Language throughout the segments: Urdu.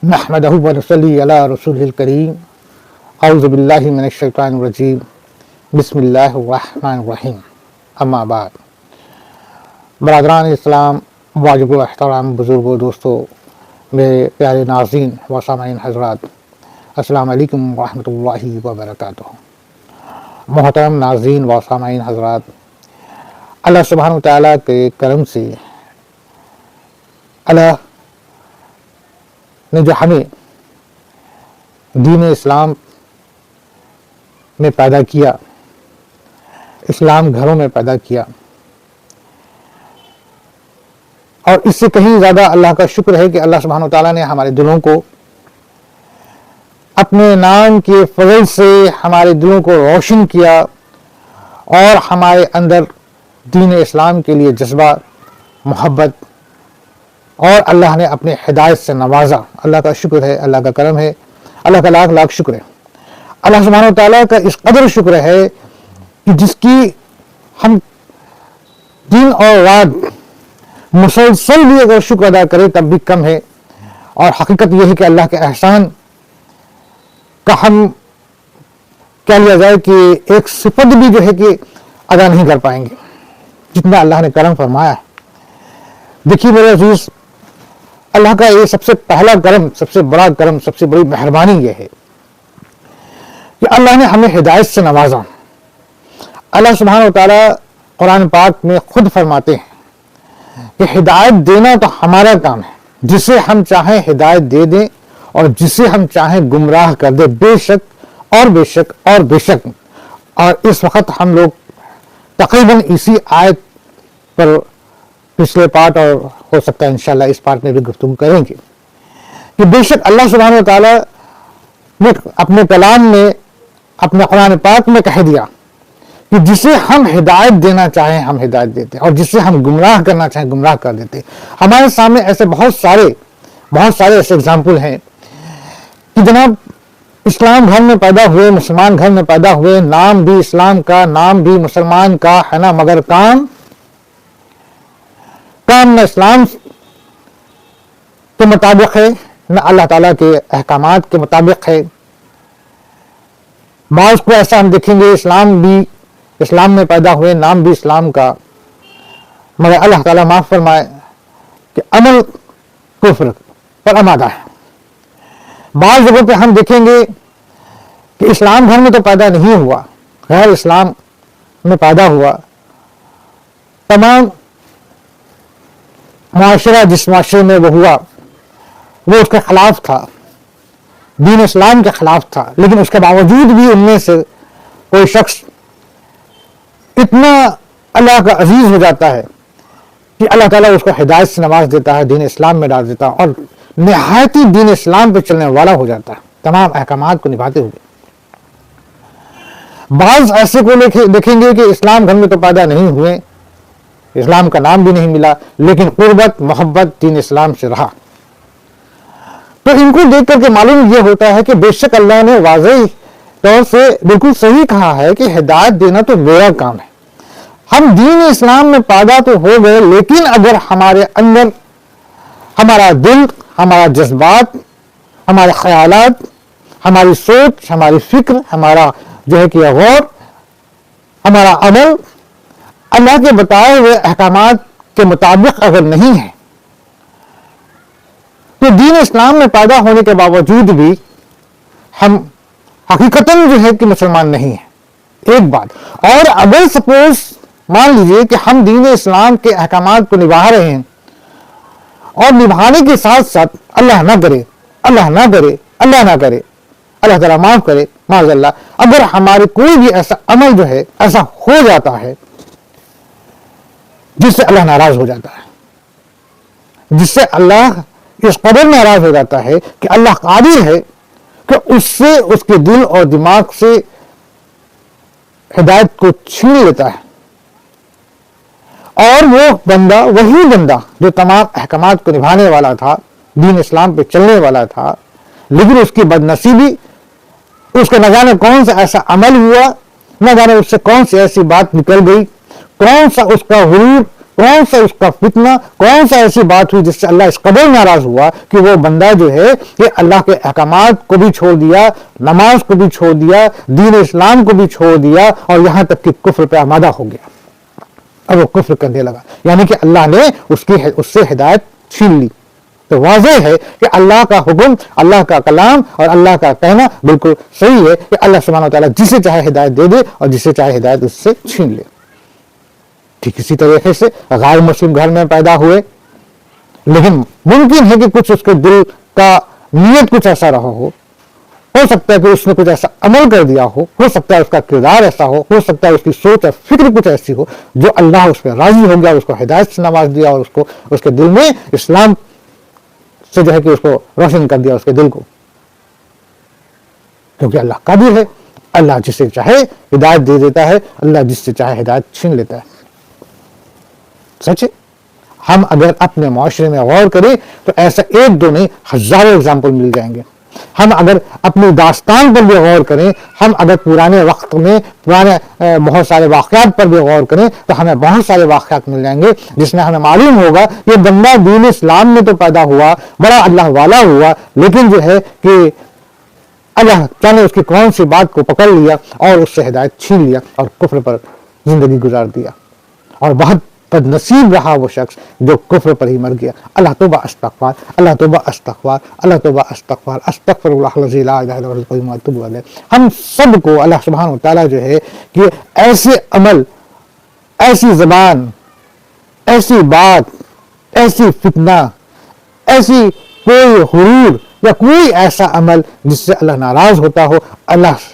نحمدہ ونصلی علی رسولہ الکریم اعوذ باللہ من الشیطان الرجیم بسم اللہ الرحمن الرحیم اما بعد۔ برادران اسلام، واجب الاحترام بزرگوں، دوستوں، میرے پیارے ناظرین و سامعین حضرات، السلام علیکم ورحمۃ اللہ وبرکاتہ۔ محترم ناظرین و سامعین حضرات، اللہ سبحانہ وتعالیٰ کے کرم سے اللہ نے جو ہمیں دین اسلام میں پیدا کیا، اسلام گھروں میں پیدا کیا، اور اس سے کہیں زیادہ اللہ کا شکر ہے کہ اللہ سبحانہ وتعالیٰ نے ہمارے دلوں کو اپنے نام کے فضل سے ہمارے دلوں کو روشن کیا اور ہمارے اندر دین اسلام کے لیے جذبہ، محبت، اور اللہ نے اپنے ہدایت سے نوازا۔ اللہ کا شکر ہے، اللہ کا کرم ہے، اللہ کا لاکھ لاکھ شکر ہے۔ اللہ سبحانہ وتعالیٰ کا اس قدر شکر ہے کہ جس کی ہم دن اور رات مسلسل بھی اگر شکر ادا کرے تب بھی کم ہے، اور حقیقت یہ ہے کہ اللہ کے احسان کا ہم کیا لیا جائے کہ ایک صفت بھی جو ہے کہ ادا نہیں کر پائیں گے جتنا اللہ نے کرم فرمایا ہے۔ دیکھیے میرے عزیز، اللہ کا یہ سب سے پہلا کرم، سب سے بڑا کرم، سب سے بڑی مہربانی یہ ہے کہ اللہ نے ہمیں ہدایت سے نوازا۔ اللہ سبحانہ وتعالیٰ قرآن پاک میں خود فرماتے ہیں کہ ہدایت دینا تو ہمارا کام ہے، جسے ہم چاہیں ہدایت دے دیں اور جسے ہم چاہیں گمراہ کر دیں، بے شک اور بے شک اور بے شک۔ اور اس وقت ہم لوگ تقریباً اسی آیت پر پچھلے پارٹ اور ہو سکتا ہے انشاءاللہ اس پارٹ میں بھی گفتگو کریں گے کہ بے شک اللہ سبحانہ وتعالیٰ نے اپنے کلام میں، اپنے قرآن پاک میں کہہ دیا کہ جسے ہم ہدایت دینا چاہیں ہم ہدایت دیتے ہیں، اور جسے ہم گمراہ کرنا چاہیں گمراہ کر دیتے ہیں۔ ہمارے سامنے ایسے بہت سارے ایسے اگزامپل ہیں کہ جناب اسلام گھر میں پیدا ہوئے، مسلمان گھر میں پیدا ہوئے، نام بھی اسلام کا، نام بھی مسلمان کا ہے نا، مگر کام نہ اسلام کے مطابق ہے، نہ اللہ تعالیٰ کے احکامات کے مطابق ہے۔ بعض کو ایسا ہم دیکھیں گے اسلام میں پیدا ہوئے، نام بھی اسلام کا، مگر اللہ تعالیٰ معاف فرمائے کہ عمل کفر پر آمادہ ہے۔ بعض جگہوں پہ ہم دیکھیں گے کہ اسلام گھر میں تو پیدا نہیں ہوا، غیر اسلام میں پیدا ہوا۔ تمام معاشرہ جس معاشرے میں وہ ہوا وہ اس کے خلاف تھا، دین اسلام کے خلاف تھا، لیکن اس کے باوجود بھی ان میں سے کوئی شخص اتنا اللہ کا عزیز ہو جاتا ہے کہ اللہ تعالیٰ اس کو ہدایت سے نواز دیتا ہے، دین اسلام میں ڈال دیتا ہے، اور نہایتی دین اسلام پہ چلنے والا ہو جاتا ہے تمام احکامات کو نبھاتے ہوئے۔ بعض ایسے کو دیکھیں گے کہ اسلام گھر میں تو پیدا نہیں ہوئے، اسلام کا نام بھی نہیں ملا، لیکن قربت محبت دین اسلام سے رہا۔ تو ان کو دیکھ کر کے معلوم یہ ہوتا ہے کہ بے شک اللہ نے واضح طور سے بالکل صحیح کہا ہے کہ ہدایت دینا تو میرا کام ہے۔ ہم دین اسلام میں پیدا تو ہو گئے، لیکن اگر ہمارے اندر ہمارا دل، ہمارا جذبات، ہمارے خیالات، ہماری سوچ، ہماری فکر، ہمارا جو ہے کہ غور، ہمارا عمل اللہ کے بتائے ہوئے احکامات کے مطابق اگر نہیں ہے تو دین اسلام میں پیدا ہونے کے باوجود بھی ہم حقیقتاً جو ہے کہ مسلمان نہیں ہیں، ایک بات۔ اور اگر سپوز مان لیجئے کہ ہم دین اسلام کے احکامات کو نبھا رہے ہیں، اور نبھانے کے ساتھ ساتھ اللہ نہ کرے اللہ تعالیٰ معاف کرے معاذ اللہ، اگر ہمارے کوئی بھی ایسا عمل جو ہے ایسا ہو جاتا ہے جس سے اللہ ناراض ہو جاتا ہے، جس سے اللہ اس قدر ناراض ہو جاتا ہے کہ اللہ قادر ہے کہ اس سے، اس کے دل اور دماغ سے ہدایت کو چھین لیتا ہے، اور وہ بندہ، وہی بندہ جو تمام احکامات کو نبھانے والا تھا، دین اسلام پہ چلنے والا تھا، لیکن اس کی بدنصیبی، اس کا نہ جانے کون سا ایسا عمل ہوا، نہ جانے اس سے کون سی ایسی بات نکل گئی، کون سا اس کا غرور کون سا اس کا فتنہ، کون سا ایسی بات ہوئی جس سے اللہ اس قدر ناراض ہوا کہ وہ بندہ جو ہے کہ اللہ کے احکامات کو بھی چھوڑ دیا، نماز کو بھی چھوڑ دیا، دین اسلام کو بھی چھوڑ دیا، اور یہاں تک کہ کفر پہ آمادہ ہو گیا اور وہ کفر کرنے لگا، یعنی کہ اللہ نے اس سے ہدایت چھین لی۔ تو واضح ہے کہ اللہ کا حکم، اللہ کا کلام اور اللہ کا کہنا بالکل صحیح ہے کہ اللہ سبحانہ وتعالیٰ جسے چاہے ہدایت دے دے اور جسے چاہے ہدایت اس سے چھین لے۔ ٹھیک اسی طریقے سے غیر مسلم گھر میں پیدا ہوئے، لیکن ممکن ہے کہ کچھ اس کے دل کا نیت کچھ ایسا رہا ہو سکتا ہے کہ اس نے کچھ ایسا عمل کر دیا ہو سکتا ہے اس کا کردار ایسا ہو سکتا ہے اس کی سوچ اور فکر کچھ ایسی ہو جو اللہ اس پہ راضی ہو گیا، اس کو ہدایت سے نواز دیا اور اس کے دل میں اسلام سے جو ہے کہ اس کو روشن کر دیا، اس کے دل کو، کیونکہ اللہ قادر ہے، اللہ جسے چاہے ہدایت دے دیتا ہے، اللہ جس سے چاہے ہدایت چھین لیتا ہے۔ سچ ہے، ہم اگر اپنے معاشرے میں غور کریں تو ایسا ایک دو نہیں، ہزاروں اگزامپل مل جائیں گے۔ ہم اگر اپنی داستان پر بھی غور کریں، ہم اگر پرانے وقت میں پرانے بہت سارے واقعات پر بھی غور کریں تو ہمیں بہت سارے واقعات مل جائیں گے جس میں ہمیں معلوم ہوگا کہ بندہ دین اسلام میں تو پیدا ہوا، بڑا اللہ والا ہوا، لیکن جو ہے کہ اللہ تعالیٰ نے اس کی کون سی بات کو پکڑ لیا اور اس سے ہدایت چھین لیا اور کفر پر زندگی گزار دیا، اور بہت بد نصیب رہا وہ شخص جو کفر پر ہی مر گیا۔ اللہ توبہ استغفار، اللہ توبہ استغفار، اللہ توبہ استغفار، استغفر اللہ الذی لا الہ الا هو الحی القیوم واتوب الیہ۔ ہم سب کو اللہ سبحانہ وتعالیٰ جو ہے کہ ایسے عمل، ایسی زبان، ایسی بات، ایسی فتنہ، ایسی کوئی غرور یا کوئی ایسا عمل جس سے اللہ ناراض ہوتا ہو، اللہ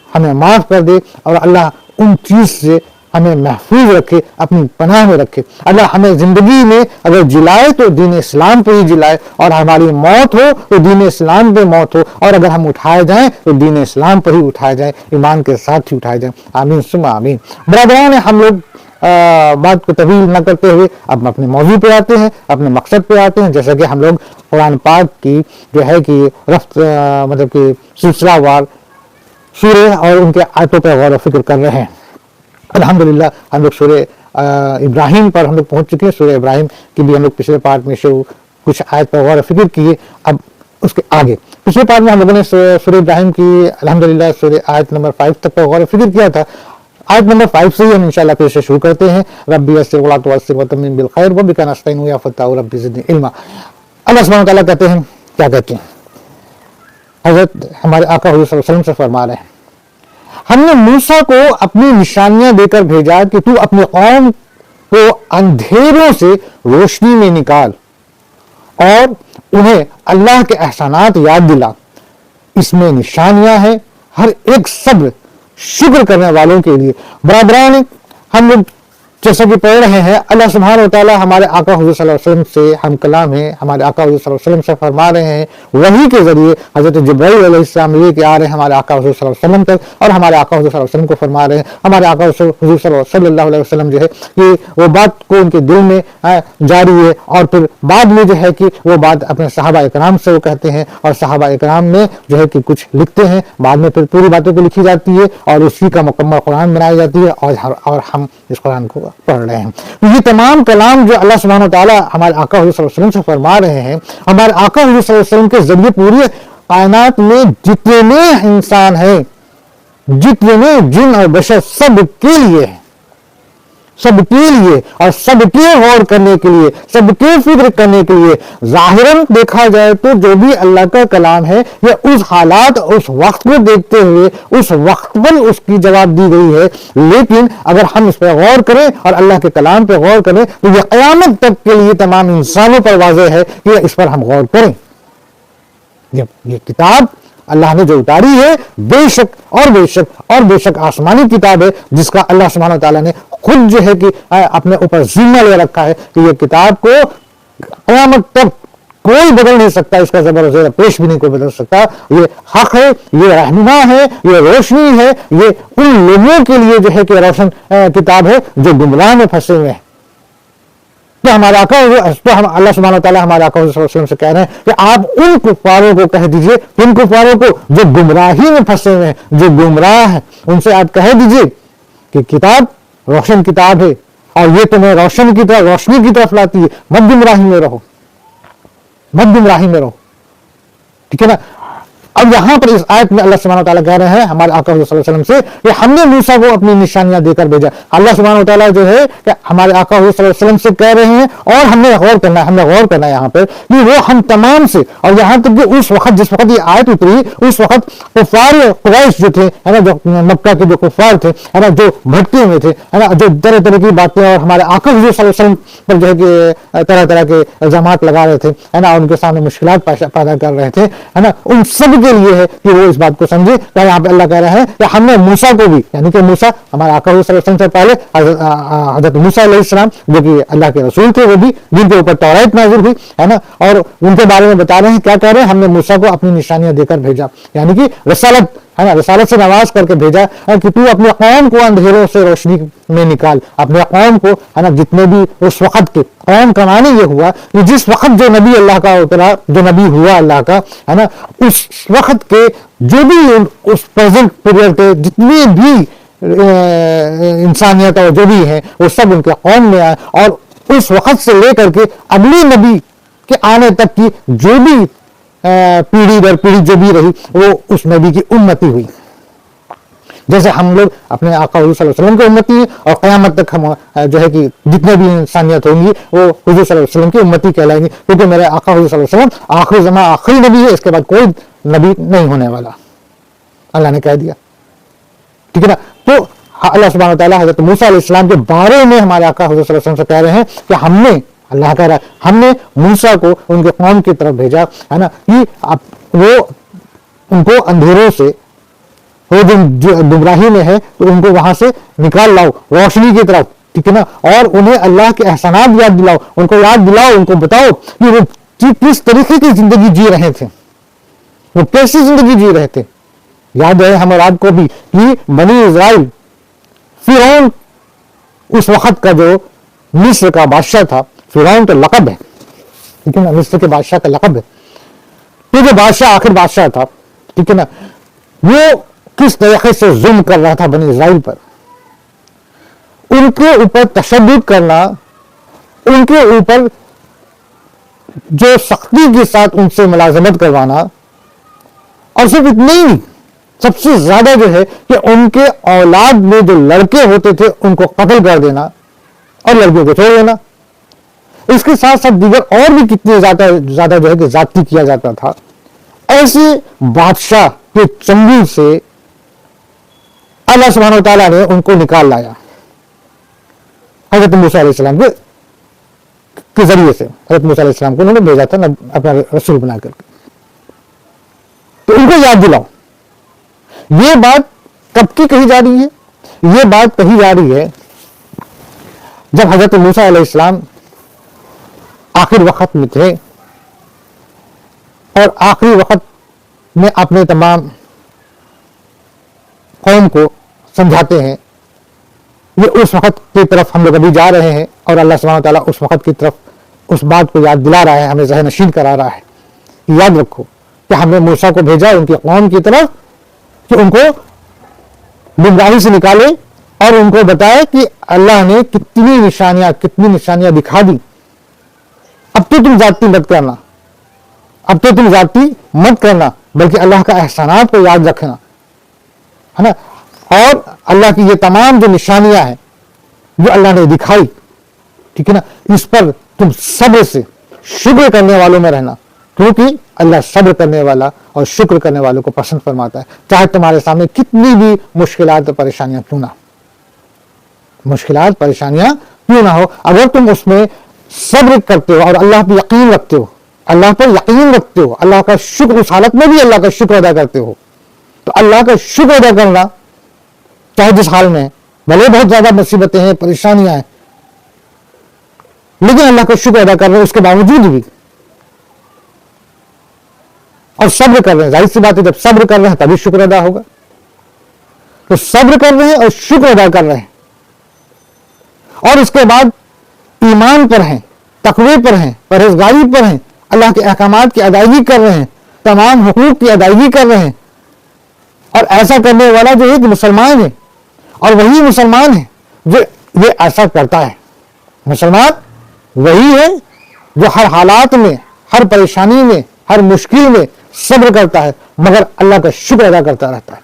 ہمیں معاف کر دے اور اللہ ان چیز سے ہمیں محفوظ رکھے، اپنی پناہ میں رکھے۔ اللہ ہمیں زندگی میں اگر جلائے تو دین اسلام پہ ہی جلائے، اور ہماری موت ہو تو دین اسلام پہ موت ہو، اور اگر ہم اٹھائے جائیں تو دین اسلام پر ہی اٹھائے جائیں، ایمان کے ساتھ ہی اٹھائے جائیں۔ آمین ثم آمین۔ برادران، ہم لوگ بات کو طویل نہ کرتے ہوئے اب اپنے موضوع پہ آتے ہیں، اپنے مقصد پہ آتے ہیں۔ جیسا کہ ہم لوگ قرآن پاک کی جو ہے کہ مطلب کہ سلسلہ وار سورے اور ان کے آیتوں پہ غور و فکر کر رہے ہیں۔ الحمدللہ ہم لوگ سورہ ابراہیم پر ہم لوگ پہنچ چکے ہیں۔ سورہ ابراہیم کی بھی ہم لوگ پچھلے پارٹ میں کچھ آیت پر غور و فکر کیے۔ اب اس کے آگے پچھلے پارٹ میں ہم لوگوں نے سورہ ابراہیم کی الحمدللہ سورہ آیت نمبر 5 تک پر غور و فکر کیا تھا۔ آیت نمبر 5 سے ہی ہم انشاءاللہ پھر سے شروع کرتے ہیں۔ ربی یسر ولا تعسر وتمم بالخیر وبک نستعین یا فتاح ربی زدنی علما۔ اللہ سبحانہ وتعالیٰ کہتے ہیں، کیا کہتے ہیں؟ حضرت ہمارے آقا حضور صلی اللہ علیہ وسلم سے فرما رہے ہیں، ہم نے موسیٰ کو اپنی نشانیاں دے کر بھیجا کہ تو اپنے قوم کو اندھیروں سے روشنی میں نکال اور انہیں اللہ کے احسانات یاد دلا، اس میں نشانیاں ہیں ہر ایک صبر شکر کرنے والوں کے لیے۔ برادران، ہم لوگ جیسا کہ پڑھ رہے ہیں، اللہ سبحانہ وتعالیٰ ہمارے آقا حضور صلی اللہ علیہ وسلم سے ہم کلام ہیں، ہمارے آقا حضور صلی اللہ علیہ وسلم سے فرما رہے ہیں، وحی کے ذریعے حضرت جبرائیل علیہ السلام لے کے آ رہے ہیں ہمارے آقا حضور صلی اللہ علیہ وسلم تک، اور ہمارے آقا حضور صلی اللہ علیہ وسلم کو فرما رہے ہیں۔ ہمارے آقا حضور صلی اللہ علیہ وسلم جو ہے کہ وہ بات کو ان کے دل میں جاری ہے، اور پھر بعد میں جو ہے کہ وہ بات اپنے صحابہ اکرام سے وہ کہتے ہیں، اور صحابہ اکرام میں جو ہے کہ کچھ لکھتے ہیں، بعد میں پھر پوری باتوں کو لکھی جاتی ہے اور اسی کا مکمل قرآن بنائی جاتی ہے، اور ہم اس قرآن کو پڑھ رہے ہیں۔ یہ تمام کلام جو اللہ سبحانہ وتعالیٰ ہمارے آقا حضور صلی اللہ علیہ وسلم سے فرما رہے ہیں، ہمارے آقا حضور صلی اللہ علیہ وسلم کے ذریعے پوری کائنات میں جتنے انسان ہیں، جتنے جن اور بشر، سب کے لیے ہے، سب کے لیے، اور سب کے غور کرنے کے لیے، سب کے فکر کرنے کے لیے۔ ظاہراً دیکھا جائے تو جو بھی اللہ کا کلام ہے یہ اس حالات، اس وقت کو دیکھتے ہوئے اس وقت پر اس کی جواب دی گئی ہے، لیکن اگر ہم اس پہ غور کریں اور اللہ کے کلام پہ غور کریں تو یہ قیامت تک کے لیے تمام انسانوں پر واضح ہے کہ اس پر ہم غور کریں۔ یہ کتاب اللہ نے جو اتاری ہے بے شک اور بے شک اور بے شک آسمانی کتاب ہے، جس کا اللہ سبحانہ وتعالیٰ نے خود جو ہے کہ اپنے اوپر ذمہ لے رکھا ہے کہ یہ کتاب کو قیامت تک کوئی بدل نہیں سکتا، اس کا زبر و زیر پیش بھی نہیں کوئی بدل سکتا۔ یہ حق ہے، یہ رہنما ہے، یہ روشنی ہے، یہ ان لوگوں کے لیے جو ہے کہ روشن کتاب ہے جو گمراہ میں پھنسے ہوئے ہیں۔ تو ہمارے آقا اللہ سبحانہ وتعالیٰ ہمارے آقا صلی اللہ علیہ وسلم سے کہہ رہے ہیں کہ آپ ان کفاروں کو کہہ دیجئے، ان کفاروں کو جو گمراہی میں پھنسے ہوئے ہیں، جو گمراہ ہیں، ان سے آپ کہہ دیجئے کہ کتاب روشن کتاب ہے، اور یہ تمہیں روشنی کی طرف لاتی ہے، مت گمراہی میں رہو، مت گمراہی میں رہو، ٹھیک ہے نا۔ اب یہاں پر اس آیت میں اللہ سبحانہ وتعالیٰ کہہ رہے ہیں ہمارے آقا صلی اللہ علیہ وسلم سے کہ ہم نے موسیٰ کو اپنی نشانیاں دے کر بھیجا۔ اللہ سبحانہ وتعالیٰ جو ہے کہ ہمارے آقا صلی اللہ علیہ وسلم سے کہہ رہے ہیں، اور ہم نے غور کرنا ہے یہاں پر کہ وہ ہم تمام سے، اور یہاں تک کہ اس وقت جس وقت یہ آیت اتری اس وقت کفار قریش جو تھے ہے نا، جو مکہ کے جو کفار تھے ہے نا، جو بھٹکے ہوئے تھے ہے نا، جو طرح طرح کی باتیں اور ہمارے آقا حضور صلی اللہ علیہ وسلم پر جو ہے کہ طرح طرح کے الزامات لگا رہے تھے ہے نا، ان کے سامنے مشکلات پیدا کر رہے تھے ہے نا، ان سب کے لیے ہے کہ وہ اس بات کو سمجھے کہ یہاں پہ اللہ کہہ رہا ہے کہ ہم نے موسیٰ کو بھی، یعنی کہ موسیٰ ہمارے آقا صلی اللہ علیہ وسلم سے پہلے حضرت موسیٰ علیہ السلام جو کہ اللہ کے رسول تھے، وہ بھی جن کے اوپر توریت نازل ہوئی ہے نا، اور ان کے بارے میں بتا رہے ہیں کیا کہہ رہے ہیں، ہم نے موسیٰ کو اپنی نشانیاں دے کر بھیجا، یعنی کہ رسالت ہے نا، رسالت سے نواز کر کے بھیجا کہ تو اپنے قوم کو اندھیروں سے روشنی میں نکال، اپنے قوم کو ہے نا، جتنے بھی اس وقت کے قوم کا معنی یہ ہوا کہ جس وقت جو نبی اللہ کا اترا، جو نبی ہوا اللہ کا ہے نا، اس وقت کے جو بھی اس پریزنٹ پیریڈ کے جتنی بھی انسانیت اور جو بھی ہیں وہ سب ان کے قوم میں آئے، اور اس وقت سے لے کر کے اگلی نبی کے آنے تک کی جو بھی پیڑھی در پیڑھی جو بھی رہی وہ اس نبی کی امتی ہوئی، جیسے ہم لوگ اپنے آقا حضور صلی اللہ علیہ وسلم کی امتی ہیں، اور قیامت تک ہم جو ہے کہ جتنے بھی انسانیت ہوں گی وہ حضور صلی اللہ علیہ وسلم کی امتی کہلائیں گے، کیونکہ میرے آقا حضور صلی اللہ علیہ وسلم آخری زمان آخری نبی ہے، اس کے بعد کوئی نبی نہیں ہونے والا، اللہ نے کہہ دیا، ٹھیک ہے نا۔ تو اللہ سبحانہ وتعالیٰ حضرت موسیٰ علیہ السلام کے بارے میں ہمارے آقا حضور صلی اللہ علیہ وسلم سے کہہ رہے ہیں کہ ہم نے، اللہ کہہ رہا ہے ہم نے موسیٰ کو ان کے قوم کی طرف بھیجا ہے نا، کہ وہ ان کو اندھیروں سے، وہ جو گمراہی میں ہے تو ان کو وہاں سے نکال لاؤ روشنی کی طرف، ٹھیک ہے نا، اور انہیں اللہ کے احسانات یاد دلاؤ، ان کو یاد دلاؤ، ان کو بتاؤ کہ وہ کس طریقے کی زندگی جی رہے تھے، وہ کیسی زندگی جی رہے تھے۔ یاد ہے ہمیں رات کو بھی کہ بنی اسرائیل، فرعون اس وقت کا جو مصر کا بادشاہ تھا، فرعون تو لقب ہے ٹھیک ہے نا، مصر کے بادشاہ کا لقب ہے، تو جو بادشاہ آخر بادشاہ تھا ٹھیک ہے نا، وہ کس طریقے سے ظلم کر رہا تھا بنی اسرائیل پر، ان کے اوپر تشدد کرنا، ان کے اوپر جو سختی کے ساتھ ان سے ملازمت کروانا، اور صرف اتنے ہی سب سے زیادہ جو ہے کہ ان کے اولاد میں جو لڑکے ہوتے تھے ان کو قتل کر دینا اور لڑکیوں کو چھوڑ دینا، اس کے ساتھ ساتھ دیگر اور بھی کتنے زیادہ جو ہے کہ زیادتی کیا جاتا تھا۔ ایسے بادشاہ کے چنگل سے اللہ سبحانہ وتعالیٰ نے ان کو نکال لایا حضرت موسیٰ علیہ السلام کے ذریعے سے، حضرت موسیٰ علیہ السلام کو انہوں نے بھیجا تھا اپنا رسول بنا کر کے، تو ان کو یاد دلاؤ۔ یہ بات کب کی کہی جا رہی ہے؟ یہ بات کہی جا رہی ہے جب حضرت موسیٰ علیہ السلام آخر وقت میں تھے، اور آخری وقت میں اپنے تمام قوم کو سمجھاتے ہیں، یہ اس وقت کی طرف ہم لوگ ابھی جا رہے ہیں، اور اللہ سبحانہ وتعالیٰ اس وقت کی طرف اس بات کو یاد دلا رہا ہے، ہمیں ذہن نشین کرا رہا ہے۔ یاد رکھو کہ ہم نے موسیٰ کو بھیجا ان کی قوم کی طرف کہ ان کو گمراہی سے نکالے، اور ان کو بتائے کہ اللہ نے کتنی نشانیاں دکھا دی، اب تو تم زیادتی مت کرنا، بلکہ اللہ کا احسانات کو یاد رکھنا ہے نا، اور اللہ کی یہ تمام جو نشانیاں ہیں جو اللہ نے دکھائی ٹھیک ہے نا، اس پر تم صبر سے شکر کرنے والوں میں رہنا، کیونکہ اللہ صبر کرنے والا اور شکر کرنے والوں کو پسند فرماتا ہے، چاہے تمہارے سامنے کتنی بھی مشکلات اور پریشانیاں کیوں نہ ہو، اگر تم اس میں صبر کرتے ہو اور اللہ پر یقین رکھتے ہو، اللہ کا شکر، اس حالت میں بھی اللہ کا شکر ادا کرتے ہو، تو اللہ کا شکر ادا کرنا چاہے جس حال میں ہے، بھلے بہت زیادہ مصیبتیں ہیں، پریشانیاں ہیں، لیکن اللہ کا شکر ادا کر رہے ہیں اس کے باوجود بھی، اور صبر کر رہے ہیں، ظاہر سی بات ہے جب صبر کر رہے ہیں تبھی شکر ادا ہوگا، تو صبر کر رہے ہیں اور شکر ادا کر رہے ہیں، اور اس کے بعد ایمان پر ہیں، تقوی پر ہیں، پرہیزگاری پر ہیں، اللہ کے احکامات کی ادائیگی کر رہے ہیں، تمام حقوق کی ادائیگی کر رہے ہیں، اور ایسا کرنے والا جو ہے کہ مسلمان ہے، اور وہی مسلمان ہے جو یہ ایسا کرتا ہے۔ مسلمان وہی ہے جو ہر حالات میں، ہر پریشانی میں، ہر مشکل میں صبر کرتا ہے، مگر اللہ کا شکر ادا کرتا رہتا ہے۔